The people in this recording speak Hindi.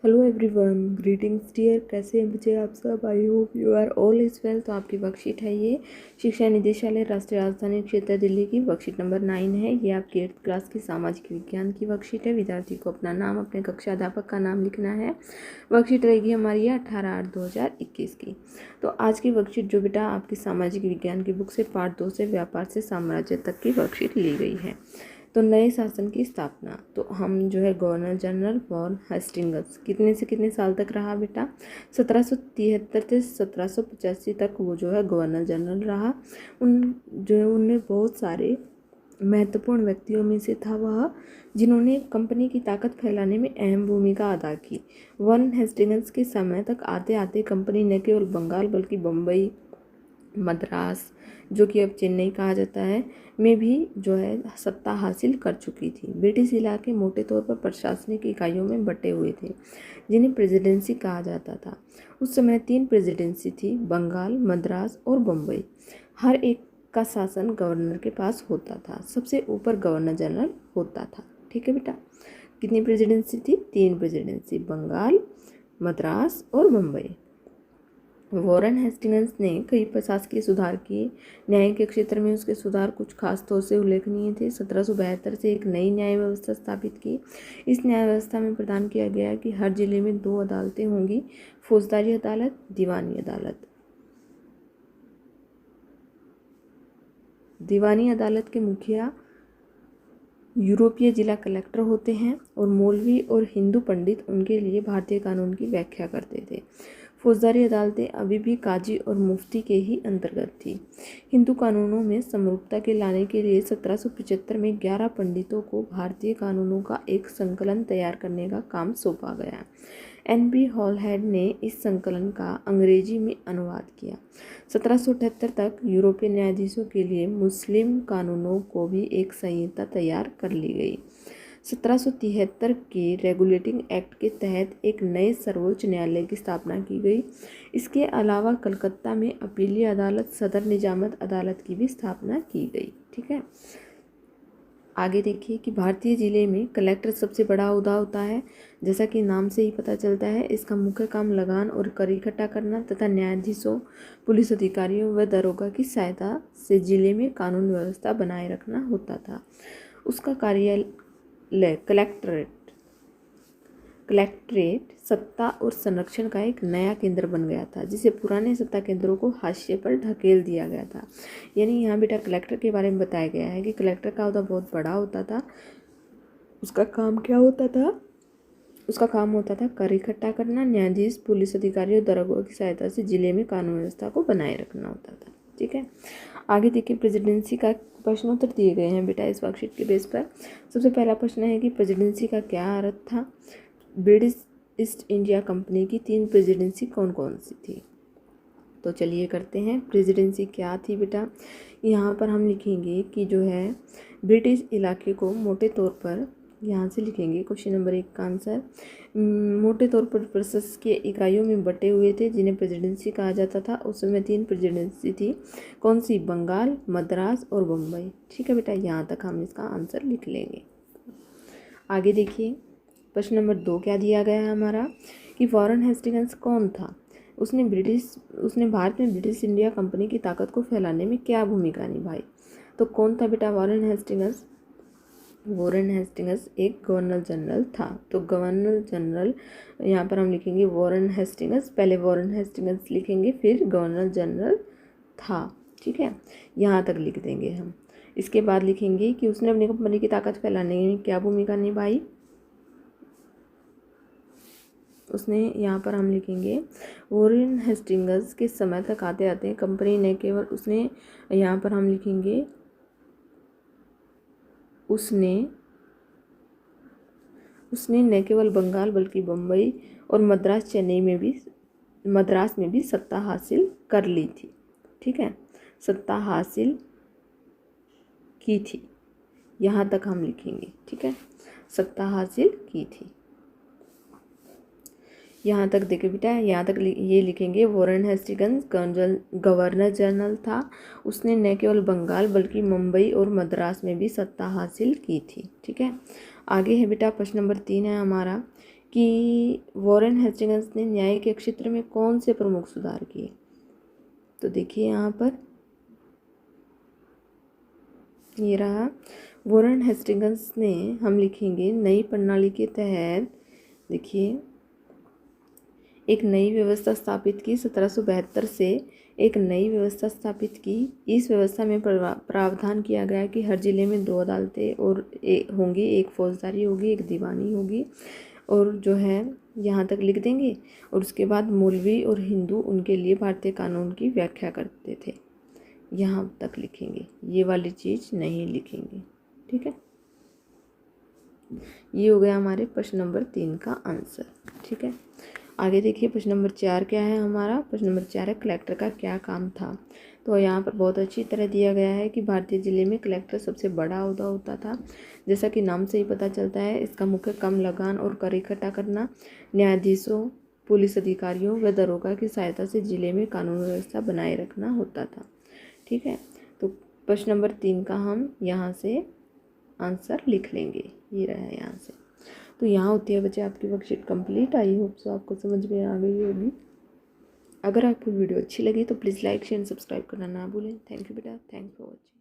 Hello everyone, greetings dear. कैसे हैं बच्चे आप सब? I hope you are all is well. तो आपकी वर्कशीट है ये शिक्षा निदेशालय राष्ट्रीय राजधानी क्षेत्र दिल्ली की वर्कशीट नंबर 9 है। ये आपकी 8th क्लास की सामाजिक विज्ञान की वर्कशीट है। विद्यार्थी को अपना नाम, अपने कक्षा अध्यापक का नाम लिखना है। वर्कशीट रहेगी हमारी 18/8/2021 की। तो आज की वर्कशीट जो बेटा आपकी सामाजिक विज्ञान की बुक से पार्ट 2 से व्यापार से साम्राज्य तक की वर्कशीट ली गई है। तो नए शासन की स्थापना, तो हम जो है गवर्नर जनरल वॉन हेस्टिंग्स कितने से कितने साल तक रहा बेटा? 1773 से 1785 तक वो जो है गवर्नर जनरल रहा। उनमें बहुत सारे महत्वपूर्ण व्यक्तियों में से था वह जिन्होंने कंपनी की ताकत फैलाने में अहम भूमिका अदा की। वॉन हेस्टिंग्स के समय तक आते आते कंपनी न केवल बंगाल बल्कि बम्बई, मद्रास, जो कि अब चेन्नई कहा जाता है, में भी जो है सत्ता हासिल कर चुकी थी। ब्रिटिश इलाके मोटे तौर पर प्रशासनिक इकाइयों में बटे हुए थे जिन्हें प्रेसिडेंसी कहा जाता था। उस समय 3 प्रेसिडेंसी थी, बंगाल, मद्रास और बम्बई। हर एक का शासन गवर्नर के पास होता था। सबसे ऊपर गवर्नर जनरल होता था। ठीक है बेटा। कितनी प्रेसिडेंसी थी? 3 प्रेसिडेंसी, बंगाल, मद्रास और बम्बई। वॉरेन हेस्टिंग्स ने कई प्रशासकीय सुधार किए। न्याय के क्षेत्र में उसके सुधार कुछ खास तौर से उल्लेखनीय थे। 1772 से एक नई न्याय व्यवस्था स्थापित की। इस न्याय व्यवस्था में प्रदान किया गया कि हर जिले में 2 अदालतें होंगी, फौजदारी अदालत, दीवानी अदालत। दीवानी अदालत के मुखिया यूरोपीय जिला कलेक्टर होते हैं और मौलवी और हिंदू पंडित उनके लिए भारतीय कानून की व्याख्या करते थे। फौजदारी अदालतें अभी भी काजी और मुफ्ती के ही अंतर्गत थी। हिंदू कानूनों में समरूपता के लाने के लिए 1775 में 11 पंडितों को भारतीय कानूनों का एक संकलन तैयार करने का काम सौंपा गया। NB हॉलहेड ने इस संकलन का अंग्रेजी में अनुवाद किया। 1778 तक यूरोपीय न्यायाधीशों के लिए मुस्लिम कानूनों को भी एक संहिता तैयार कर ली गई। 1773 के रेगुलेटिंग एक्ट के तहत एक नए सर्वोच्च न्यायालय की स्थापना की गई। इसके अलावा कलकत्ता में अपीलीय अदालत, सदर निजामत अदालत की भी स्थापना की गई। ठीक है। आगे देखिए कि भारतीय जिले में कलेक्टर सबसे बड़ा ओहदा होता है। जैसा कि नाम से ही पता चलता है, इसका मुख्य काम लगान और कर इकट्ठा करना तथा न्यायाधीशों, पुलिस अधिकारियों व दरोगा की सहायता से जिले में कानून व्यवस्था बनाए रखना होता था। उसका कार्यालय कलेक्ट्रेट सत्ता और संरक्षण का एक नया केंद्र बन गया था, जिसे पुराने सत्ता केंद्रों को हाशिए पर ढकेल दिया गया था। यानी यहाँ बेटा कलेक्टर के बारे में बताया गया है कि कलेक्टर का ओहदा बहुत बड़ा होता था। उसका काम क्या होता था? उसका काम होता था कर इकट्ठा करना, न्यायाधीश, पुलिस अधिकारी और दरोगा की सहायता से जिले में कानून व्यवस्था को बनाए रखना होता था। ठीक है। आगे देखिए, प्रेसिडेंसी का प्रश्नोत्तर दिए गए हैं बेटा इस वर्कशीट के बेस पर। सबसे पहला प्रश्न है कि प्रेसिडेंसी का क्या अर्थ था? ब्रिटिश ईस्ट इंडिया कंपनी की 3 प्रेसिडेंसी कौन कौन सी थी? तो चलिए करते हैं। प्रेसिडेंसी क्या थी बेटा? यहाँ पर हम लिखेंगे कि जो है ब्रिटिश इलाके को मोटे तौर पर, यहाँ से लिखेंगे क्वेश्चन नंबर 1 का आंसर, मोटे तौर पर प्रशासकीय इकाइयों में बटे हुए थे जिन्हें प्रेसिडेंसी कहा जाता था। उस समय 3 प्रेसिडेंसी थी। कौन सी? बंगाल, मद्रास और बम्बई। ठीक है बेटा, यहाँ तक हम इसका आंसर लिख लेंगे। आगे देखिए, प्रश्न नंबर 2 क्या दिया गया है हमारा कि वॉरेन हेस्टिंग्स कौन था? उसने भारत में ब्रिटिश इंडिया कंपनी की ताकत को फैलाने में क्या भूमिका निभाई? तो कौन था बेटा वॉरेन हेस्टिंग्स? वॉरेन हेस्टिंग्स एक गवर्नर जनरल था। तो गवर्नर जनरल, यहाँ पर हम लिखेंगे वॉरेन हेस्टिंग्स, पहले वॉरेन हेस्टिंग्स लिखेंगे फिर गवर्नर जनरल था। ठीक है, यहाँ तक लिख देंगे हम। इसके बाद लिखेंगे कि उसने अपनी कंपनी की ताकत फैलाने में क्या भूमिका निभाई। उसने, यहाँ पर हम लिखेंगे वॉरेन हेस्टिंग्स के समय तक आते आते कंपनी ने केवल, उसने, यहाँ पर हम लिखेंगे उसने न केवल बंगाल बल्कि बम्बई और मद्रास में भी सत्ता हासिल कर ली थी। ठीक है, सत्ता हासिल की थी, यहाँ तक हम लिखेंगे। ठीक है, सत्ता हासिल की थी, यहाँ तक देखिए बेटा, यहाँ तक ये लिखेंगे वॉरेन हेस्टिंग्स गवर्नर जनरल था। उसने न केवल बंगाल बल्कि मुंबई और मद्रास में भी सत्ता हासिल की थी। ठीक है। आगे है बेटा प्रश्न नंबर 3 है हमारा कि वॉरेन हेस्टिंग्स ने न्यायिक क्षेत्र में कौन से प्रमुख सुधार किए। तो देखिए यहाँ पर ये रहा, वॉरेन हेस्टिंग्स ने, हम लिखेंगे नई प्रणाली के तहत, देखिए एक नई व्यवस्था स्थापित की। 1772 से एक नई व्यवस्था स्थापित की। इस व्यवस्था में प्रावधान किया गया कि हर जिले में 2 अदालतें और होंगी, एक फौजदारी होगी, एक दीवानी होगी। और जो है यहाँ तक लिख देंगे। और उसके बाद मौलवी और हिंदू उनके लिए भारतीय कानून की व्याख्या करते थे, यहाँ तक लिखेंगे, ये वाली चीज़ नहीं लिखेंगे। ठीक है, ये हो गया हमारे प्रश्न नंबर 3 का आंसर। ठीक है, आगे देखिए प्रश्न नंबर 4 क्या है हमारा। प्रश्न नंबर 4 है कलेक्टर का क्या काम था। तो यहाँ पर बहुत अच्छी तरह दिया गया है कि भारतीय जिले में कलेक्टर सबसे बड़ा ओहदा होता था। जैसा कि नाम से ही पता चलता है, इसका मुख्य काम लगान और कर इकट्ठा करना, न्यायाधीशों, पुलिस अधिकारियों व दरोगा की सहायता से जिले में कानून व्यवस्था बनाए रखना होता था। ठीक है, तो प्रश्न नंबर 3 का हम यहाँ से आंसर लिख लेंगे, ये रहा यहाँ से। तो यहाँ होती है बच्चे आपकी worksheet complete. I hope so आपको समझ में आ गई होगी। अगर आपको वीडियो अच्छी लगी तो प्लीज़ लाइक शेयर सब्सक्राइब करना ना भूलें। थैंक यू बेटा, थैंक्स फॉर वॉचिंग।